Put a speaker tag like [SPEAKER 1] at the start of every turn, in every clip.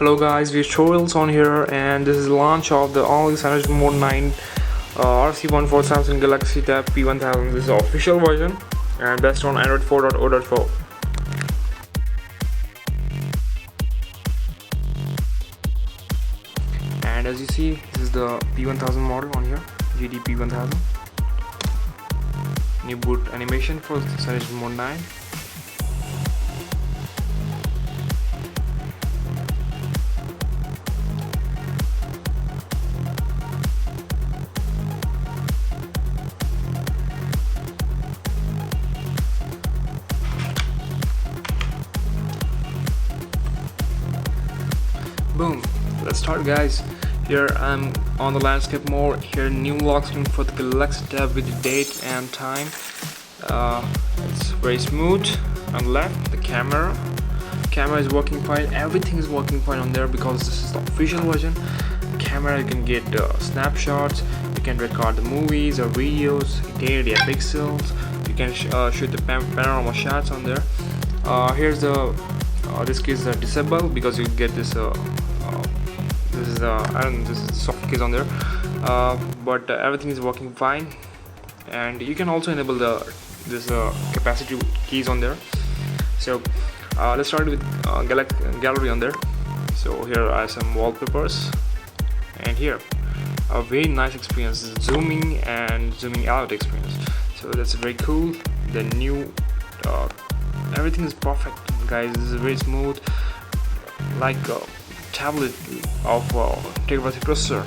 [SPEAKER 1] Hello guys, we tutorials on here, and this is the launch of the all CyanogenMod 9 RC1 for Samsung Galaxy Tab P1000. This is the official version and based on Android 4.0.4. And as you see, this is the P1000 model on here, GT P1000. New boot animation for CyanogenMod 9. Boom, let's start guys. Here I'm on the landscape mode. Here new lock screen for the Galaxy Tab with the date and time. It's very smooth. On the left, the camera is working fine. Everything is working fine on there because this is the official version. Camera, you can get snapshots, you can record the movies or videos, 1080 pixels, you can shoot the panorama shots on there. Here's the this case is disabled because you get this this is this is the soft case on there, but everything is working fine. And you can also enable this capacity keys on there. So let's start with gallery on there. So here are some wallpapers, and here a very nice experience, zooming and zooming out experience. So that's very cool. The new everything is perfect guys. This is very smooth, like a tablet of Bugfree processor.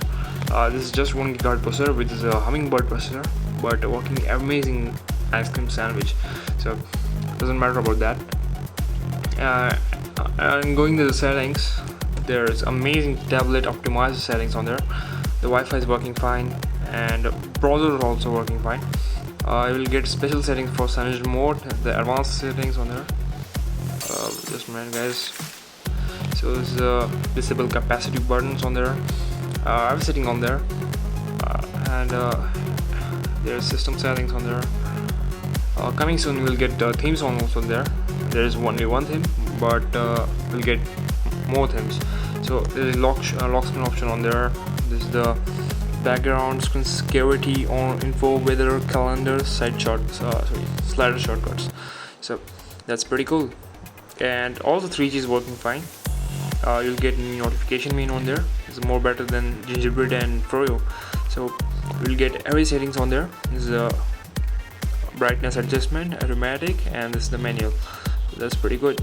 [SPEAKER 1] This is just 1 GHz processor, which is a hummingbird processor, but working amazing ice cream sandwich. So doesn't matter about that. And going to the settings, there's amazing tablet optimized settings on there. The Wi-Fi is working fine, and browser is also working fine. You will get special settings for CyanogenMod, the advanced settings on there. Just a minute guys. So this is disable capacity buttons on there. I have a setting on there, and there's system settings on there. Coming soon you will get theme songs also there. There is only one theme, but we'll get more themes. So there is lock screen option on there. This is the background screen security on info, weather, calendar, slider shortcuts. So that's pretty cool. And all the 3G is working fine. You'll get notification menu on there. It's more better than Gingerbread and Froyo. So you'll get every settings on there. This is a brightness adjustment, automatic, and this is the manual. So that's pretty good.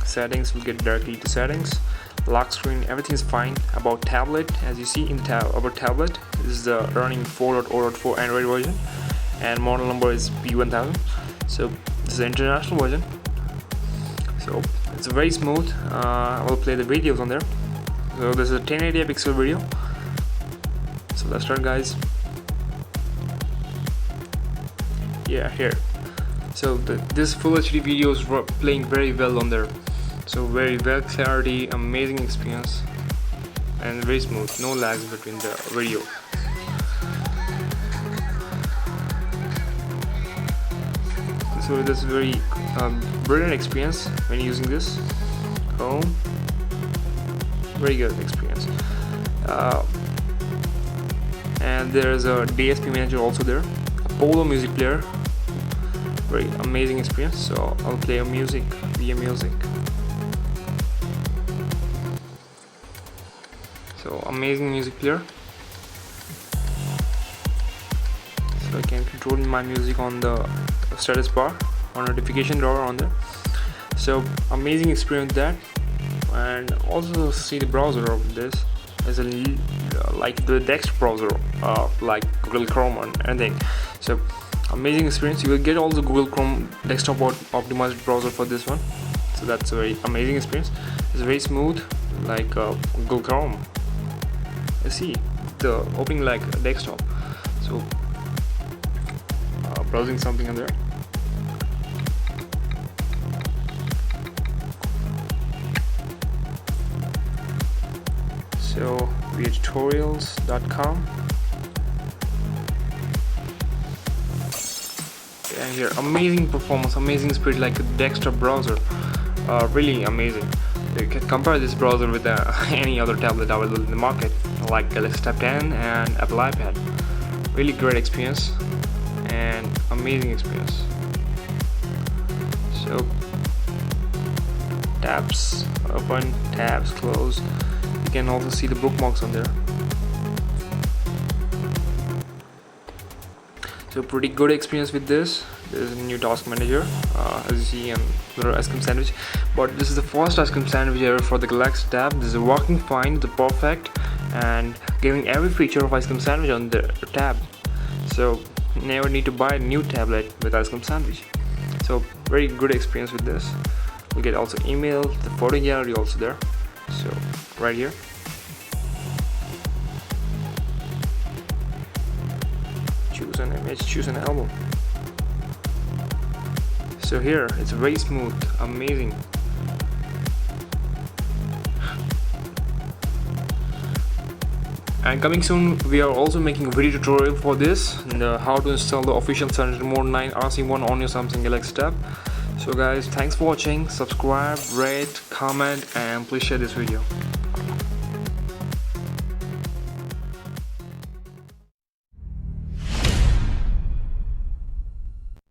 [SPEAKER 1] Settings, will get directly to settings. Lock screen, everything is fine. About tablet, as you see in about tablet, this is the running 4.0.4 Android version, and model number is P1000. So this is the international version. So it's very smooth. I will play the videos on there. So this is a 1080 pixel video. So let's start guys. Yeah, here. So this full HD video is playing very well on there. So very well clarity, amazing experience, and very smooth, no lags between the video. So this is very brilliant experience when using this. Oh, very good experience. And there's a DSP manager also there, a Polo music player. Very amazing experience. So I'll play a music via music. So amazing music player. So I can control my music on the status bar or notification drawer on there. So amazing experience that. And also see the browser of this as a like the desktop browser, like Google Chrome or anything. So amazing experience. You will get also Google Chrome desktop optimized browser for this one. So that's a very amazing experience. It's very smooth, like Google Chrome. You see the opening like a desktop. So browsing something on there. So tutorials.com, and here amazing performance, amazing speed, like a desktop browser. Really amazing. So you can compare this browser with any other tablet available in the market, like Galaxy Tab 10 and Apple iPad. Really great experience and amazing experience. So tabs open, tabs close. You can also see the bookmarks on there. So pretty good experience with this. There's a new task manager, as you see, and little ice cream sandwich. But this is the first ice cream sandwich ever for the Galaxy Tab. This is working fine, the perfect, and giving every feature of ice cream sandwich on the tab. So never need to buy a new tablet with ice cream sandwich. So very good experience with this. You get also email, the photo gallery also there. So right here. Choose an image, choose an album. So here it's very smooth, amazing. And coming soon, we are also making a video tutorial for this, and how to install the official CyanogenMod 9 RC1 on your Samsung Galaxy Tab. So guys, thanks for watching. Subscribe, rate, comment, and please share this video.